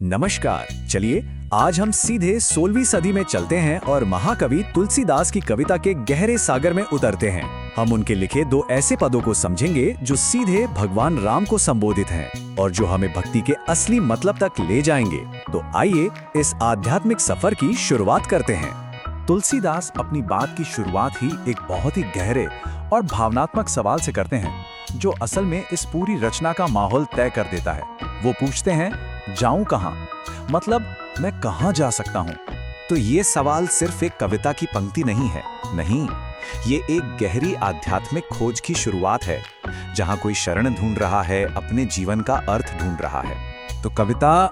नमस्कार। चलिए आज हम सीधे 16वीं सदी में चलते हैं और महाकवि तुलसीदास की कविता के गहरे सागर में उतरते हैं। हम उनके लिखे दो ऐसे पदों को समझेंगे जो सीधे भगवान राम को संबोधित हैं और जो हमें भक्ति के असली मतलब तक ले जाएंगे। तो आइए इस आध्यात्मिक सफर की शुरुआत करते हैं। तुलसीदास अपनी बात की शुरुआत ही एक बहुत ही गहरे और भावनात्मक सवाल से करते हैं, जो असल में इस पूरी रचना का माहौल तय कर देता है। वो पूछते हैं, जाऊं कहां? मतलब मैं कहां जा सकता हूं? तो ये सवाल सिर्फ एक कविता की पंक्ति नहीं है, नहीं, ये एक गहरी आध्यात्मिक खोज की शुरुआत है, जहां कोई शरण ढूंढ रहा है, अपने जीवन का अर्थ ढूंढ रहा है। तो कविता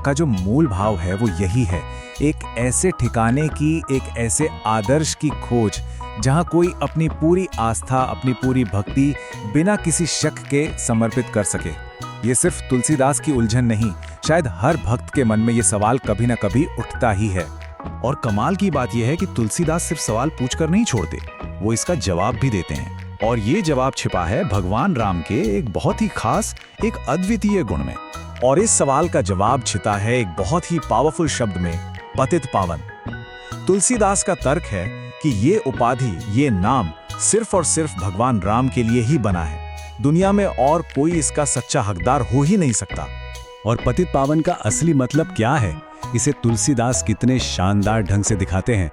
का जो मूल भाव है वो यही है, एक ऐसे ठिकाने की, एक ऐसे आदर्श की खोज जहां कोई अपनी पूरी आस्था, अपनी पूरी भक्ति बिना किसी शक के समर्पित कर सके। ये सिर्फ तुलसीदास की उलझन नहीं, शायद हर भक्त के मन में ये सवाल कभी ना कभी उठता ही है। और कमाल की बात यह है कि तुलसीदास सिर्फ सवाल पूछकर नहीं छोड़ते, वो इसका जवाब भी देते हैं। और ये जवाब छिपा है भगवान राम के एक बहुत ही खास, एक अद्वितीय गुण में। और इस सवाल का जवाब छिपा है एक बहुत ही पावरफुल शब्द में, पतित पावन। तुलसीदास का तर्क है कि ये उपाधि, ये नाम सिर्फ और सिर्फ भगवान राम के लिए ही बना है, दुनिया में और कोई इसका सच्चा हकदार हो ही नहीं सकता। और पतित पावन का असली मतलब क्या है, इसे तुलसीदास कितने शानदार ढंग से दिखाते हैं।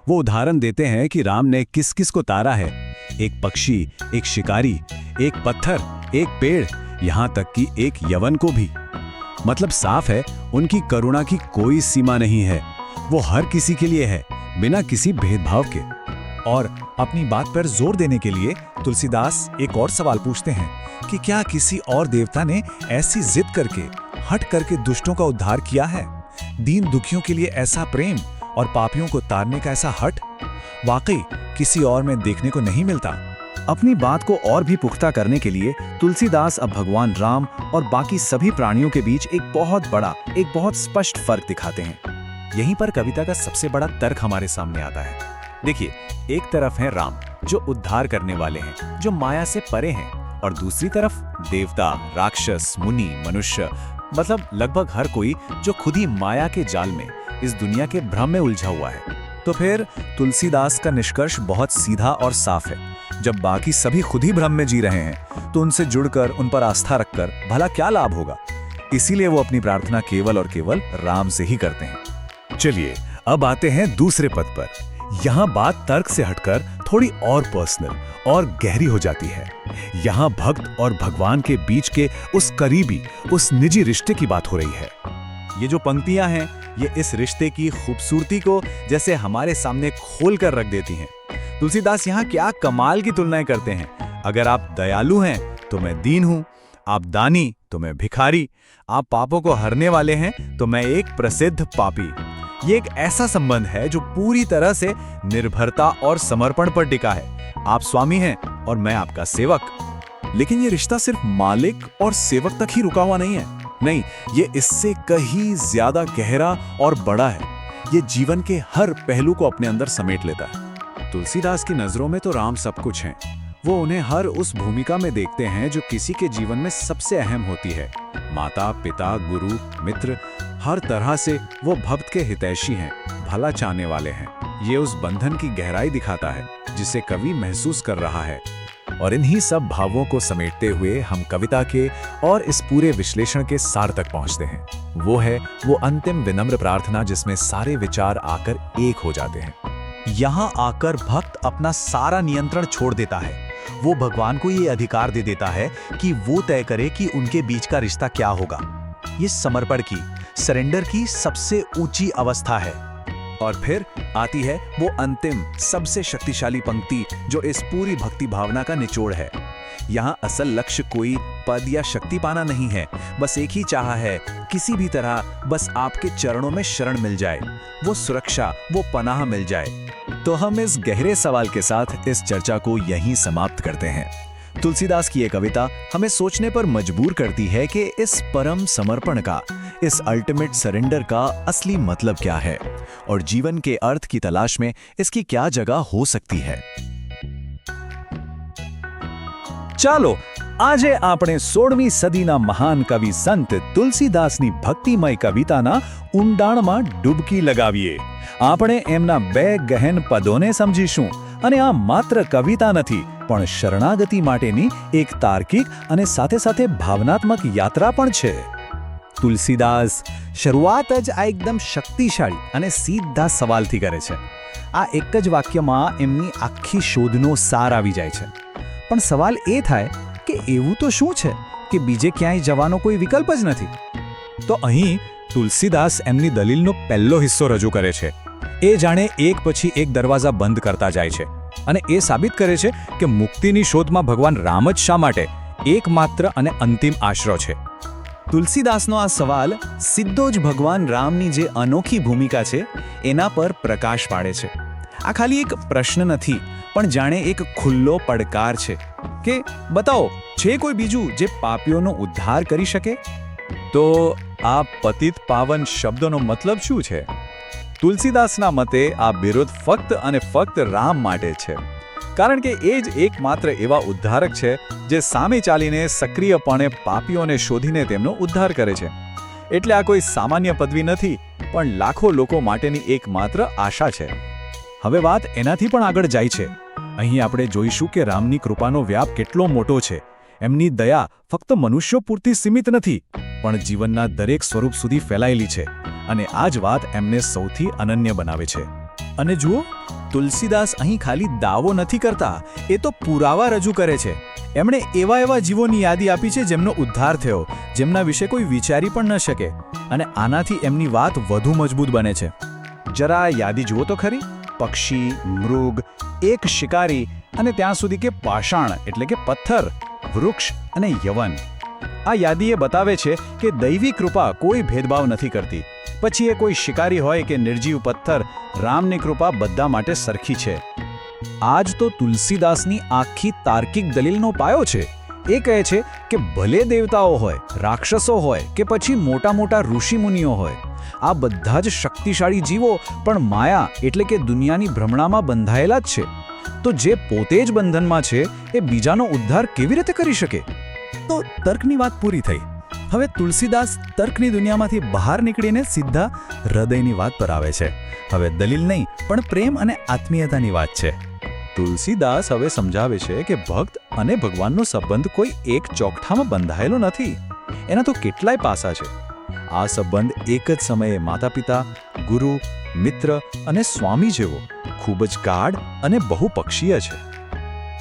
वो उदाहरण देते हैं कि राम ने किस किस को तारा है, एक पक्षी, एक शिकारी, एक पत्थर, एक पेड़, यहाँ तक कि एक यवन को भी। मतलब साफ है, उनकी करुणा की कोई सीमा नहीं है, वो हर किसी के लिए है, बिना किसी भेदभाव के। और अपनी बात पर जोर देने के लिए तुलसीदास एक और सवाल पूछते हैं कि क्या किसी और देवता ने ऐसी जिद करके, हट करके दुष्टों का उद्धार किया है? दीन दुखियों के लिए ऐसा प्रेम और पापियों को तारने का ऐसा हट वाकई किसी और में देखने को नहीं मिलता। अपनी बात को और भी पुख्ता करने के लिए तुलसीदास अब भगवान राम और बाकी सभी प्राणियों के बीच एक बहुत बड़ा, एक बहुत स्पष्ट फर्क दिखाते हैं। यहीं पर कविता का सबसे बड़ा तर्क हमारे सामने आता है। देखिए, एक तरफ है राम, जो उद्धार करने वाले हैं, जो माया से परे हैं, और दूसरी तरफ देवता, राक्षस, मुनि, मनुष्य, मतलब लगभग हर कोई जो खुद ही माया के जाल में, इस दुनिया के भ्रम में उलझा हुआ है। तो फिर तुलसीदास का निष्कर्ष बहुत सीधा और साफ है, जब बाकी सभी खुद ही भ्रम में जी रहे हैं, तो उनसे जुड़कर, उन पर आस्था रखकर भला क्या लाभ होगा? इसीलिए वो अपनी प्रार्थना केवल और केवल राम से ही करते हैं। चलिए अब आते हैं दूसरे पद पर। यहाँ बात तर्क से हटकर थोड़ी और पर्सनल और गहरी हो जाती है। यहाँ भक्त और भगवान के बीच के उस करीबी, उस निजी रिश्ते की बात हो रही है। ये जो पंक्तियां हैं, ये इस रिश्ते की खूबसूरती को जैसे हमारे सामने खोल कर रख देती हैं। तुलसीदास यहाँ क्या कमाल की तुलनाएं करते हैं। अगर आप दयालु हैं तो मैं दीन हूं, आप दानी तो मैं भिखारी, आप पापों को हरने वाले हैं तो मैं एक प्रसिद्ध पापी। ये एक ऐसा संबंध है जो पूरी तरह से निर्भरता और समर्पण पर टिका है। आप स्वामी हैं और मैं आपका सेवक। लेकिन ये रिश्ता सिर्फ मालिक और सेवक तक ही रुका हुआ नहीं है। नहीं, ये इससे कहीं ज्यादा गहरा और बड़ा है। ये जीवन के हर पहलू को अपने अंदर समेट लेता है। तुलसीदास की नजरों में तो राम सब कुछ हैं। वो उन्हें हर उस भूमिका में देखते हैं जो किसी के जीवन में सबसे अहम होती है। माता, पिता, गुरु, मित्र, हर तरह से वो भक्त के हितैषी हैं, भला चाहने वाले हैं। ये उस बंधन की गहराई दिखाता है जिसे कवि महसूस कर रहा है। और इन्हीं सब भावों को समेटते हुए हम कविता के और इस पूरे विश्लेषण के सार तक पहुंचते हैं। वो है वो अंतिम विनम्र प्रार्थना जिसमें सारे विचार आकर एक हो जाते हैं। यहाँ आकर भक्त अपना सारा नियंत्रण छोड़ देता है। वो भगवान को ये अधिकार दे देता है कि वो तय करे कि उनके बीच का रिश्ता क्या होगा। ये समर्पण की, सरेंडर की सबसे ऊंची अवस्था है। और फिर आती है वो अंतिम, सबसे शक्तिशाली पंक्ति जो इस पूरी भक्ति भावना का निचोड़ है। यहाँ असल लक्ष्य कोई पद या शक्ति पाना नहीं है, बस एक ही चाह है, किसी भी तरह बस आपके चरणों में शरण मिल जाए, वो सुरक्षा, वो पनाह मिल जाए। तो हम इस गहरे सवाल के साथ इस चर्चा को यहीं समाप्त करते हैं। तुलसीदास की ये कविता हमें सोचने पर मजबूर करती है कि इस परम समर्पण का, इस अल्टीमेट सरेंडर का असली मतलब क्या है और जीवन के अर्थ की तलाश में इसकी क्या जगह हो सकती है। चलो આજે આપણે 16મી સદીના મહાન કવિ સંત તુલસીદાસની ભક્તિમય કવિતાના ઊંડાણમાં ડૂબકી લગાવીએ. આપણે એમના 2 ગહેન પદોને સમજીશું અને આ માત્ર કવિતા નથી પણ શરણાગતિ માટેની એક તાર્કિક અને સાથે સાથે ભાવનાત્મક યાત્રા પણ છે. તુલસીદાસ શરૂઆત જ આ એકદમ શક્તિશાળી અને સીધા સવાલથી કરે છે. આ એક જ વાક્યમાં એમની આખી શોધનો સાર આવી જાય છે. પણ સવાલ એ થાય કે એવું તો શું છે કે બીજે ક્યાંય જવાનો કોઈ વિકલ્પ જ નથી? તો અહીં તુલસીદાસ એમની દલીલનો પહેલો હિસ્સો રજૂ કરે છે. એ જાણે એક પછી એક દરવાજા બંધ કરતા જાય છે અને એ સાબિત કરે છે કે મુક્તિની શોધમાં ભગવાન રામ જ શા માટે એકમાત્ર અને અંતિમ આશરો છે. તુલસીદાસનો આ સવાલ સીધો જ ભગવાન રામની જે અનોખી ભૂમિકા છે એના પર પ્રકાશ પાડે છે. આ ખાલી એક પ્રશ્ન નથી પણ જાણે એક ખુલ્લો પડકાર છે કે બતાવો છે કોઈ બીજું જે પાપીઓનો ઉદ્ધાર કરી શકે? તો આ પતિત પાવન શબ્દનો મતલબ શું છે? તુલસીદાસના મતે આ વિરોધ ફક્ત અને ફક્ત રામ માટે છે, કારણ કે એ જ એકમાત્ર એવા ઉદ્ધારક છે જે સામે ચાલીને સક્રિયપણે પાપીઓને શોધીને તેમનો ઉદ્ધાર કરે છે. એટલે આ કોઈ સામાન્ય પદવી નથી પણ લાખો લોકો માટેની એકમાત્ર આશા છે. હવે વાત એનાથી પણ આગળ જાય છે. અહીં આપણે જોઈશું કે રામની કૃપાનો વ્યાપ કેટલો મોટો છે. એમની દયા ફક્ત મનુષ્યો પૂરતી સીમિત નથી પણ જીવનના દરેક સ્વરૂપ સુધી ફેલાયેલી છે અને આ જ વાત એમને સૌથી અનન્ય બનાવે છે. અને જુઓ, તુલસીદાસ અહીં ખાલી દાવો નથી કરતા, એ તો પુરાવા રજૂ કરે છે. એમણે એવા જીવોની યાદી આપી છે જેમનો ઉદ્ધાર થયો, જેમના વિશે કોઈ વિચારી પણ ન શકે, અને આનાથી એમની વાત વધુ મજબૂત બને છે. જરા યાદી જુઓ તો ખરી. પક્ષી, મૃગ, એક શિકારી અને ત્યાં સુધી કે પાષાણ એટલે કે પથ્થર, વૃક્ષ અને યવન. આ યાદી એ બતાવે છે કે દૈવી કૃપા કોઈ ભેદભાવ નથી કરતી. પછી એ કોઈ શિકારી હોય કે નિર્જીવ પથ્થર, રામની કૃપા બધા માટે સરખી છે. આ જ તો તુલસીદાસની આખી તાર્કિક દલીલનો પાયો છે. એ કહે છે કે ભલે દેવતાઓ હોય, રાક્ષસો હોય કે પછી મોટા ઋષિમુનિઓ હોય, આ બધા જ શક્તિશાળી જીવો પણ માયા એટલે કે દુનિયાની ભ્રમણામાં બંધાયેલા જ છે. તો જે પોતે જ બંધનમાં છે એ બીજાનો ઉદ્ધાર કેવી રીતે કરી શકે? તો તર્કની વાત પૂરી થઈ. હવે તુલસીદાસ તર્કની દુનિયામાંથી બહાર નીકળીને સીધા હૃદયની વાત પર આવે છે. હવે દલીલ નહીં પણ પ્રેમ અને આત્મીયતાની વાત છે. તુલસીદાસ હવે સમજાવે છે કે ભક્ત અને ભગવાનનો સંબંધ કોઈ એક ચોકઠામાં બંધાયેલો નથી. એના તો કેટલાય પાસા છે. આ સંબંધ એક જ સમયે માતા-પિતા, ગુરુ, મિત્ર અને સ્વામી જેવો ખૂબ જ ગાઢ અને બહુપક્ષીય છે.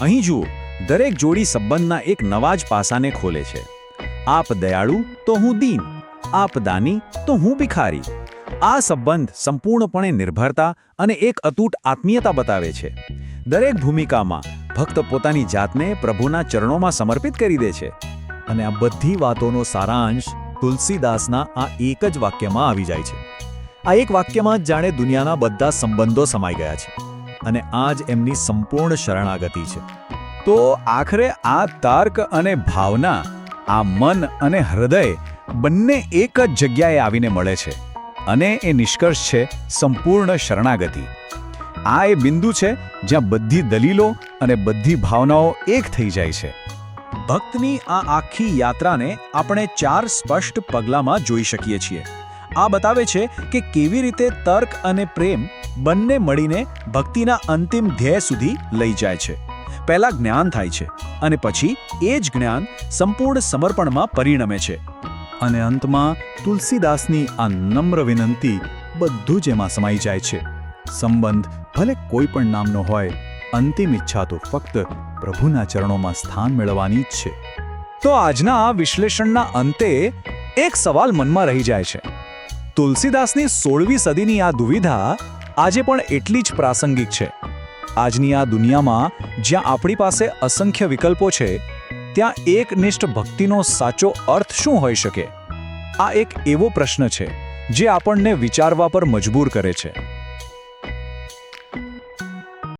અહીં જુઓ, દરેક જોડી સંબંધના એક નવા જ પાસાને ખોલે છે. આપ દયાળુ તો હું દીન, આપ દાની તો હું ભિખારી. આ સંબંધ સંપૂર્ણપણે નિર્ભરતા અને એક અતૂટ આત્મીયતા બતાવે છે. દરેક ભૂમિકામાં ભક્ત પોતાની જાતને પ્રભુના ચરણોમાં સમર્પિત કરી દે છે. અને આ બધી વાતોનો સારાંશ તુલસીદાસના આ એક જ વાક્યમાં આવી જાય છે. આ એક વાક્યમાં જ જાણે દુનિયાના બધા સંબંધો સમાઈ ગયા છે અને આ જ એમની સંપૂર્ણ શરણાગતિ છે. તો આખરે આ તર્ક અને ભાવના, આ મન અને હૃદય બંને એક જ જગ્યાએ આવીને મળે છે અને એ નિષ્કર્ષ છે સંપૂર્ણ શરણાગતિ. આ એ બિંદુ છે જ્યાં બધી દલીલો અને બધી ભાવનાઓ એક થઈ જાય છે. ભક્તની આ આખી યાત્રાને આપણે 4 સ્પષ્ટ પગલામાં જોઈ શકીએ છીએ. આ બતાવે છે કે કેવી રીતે તર્ક અને પ્રેમ બંને મળીને ભક્તિના અંતિમ ધ્યેય સુધી લઈ જાય છે. પહેલા જ્ઞાન થાય છે અને પછી એ જ જ્ઞાન સંપૂર્ણ સમર્પણમાં પરિણમે છે. અને અંતમાં તુલસીદાસની આ નમ્ર વિનંતી બધું જ એમાં સમાઈ જાય છે. સંબંધ ભલે કોઈ પણ નામનો હોય, અંતિમ ઈચ્છા તો ફક્ત પ્રભુના ચરણોમાં સ્થાન મેળવવાની જ છે. તો આજના આ વિશ્લેષણના અંતે એક સવાલ મનમાં રહી જાય છે. તુલસીદાસની 16મી સદીની આ દુવિધા આજે પણ એટલી જ પ્રાસંગિક છે. આજની આ દુનિયામાં જ્યાં આપણી પાસે અસંખ્ય વિકલ્પો છે, ત્યાં એકનિષ્ઠ ભક્તિનો સાચો અર્થ શું હોઈ શકે? આ એક એવો પ્રશ્ન છે જે આપણને વિચારવા પર મજબૂર કરે છે.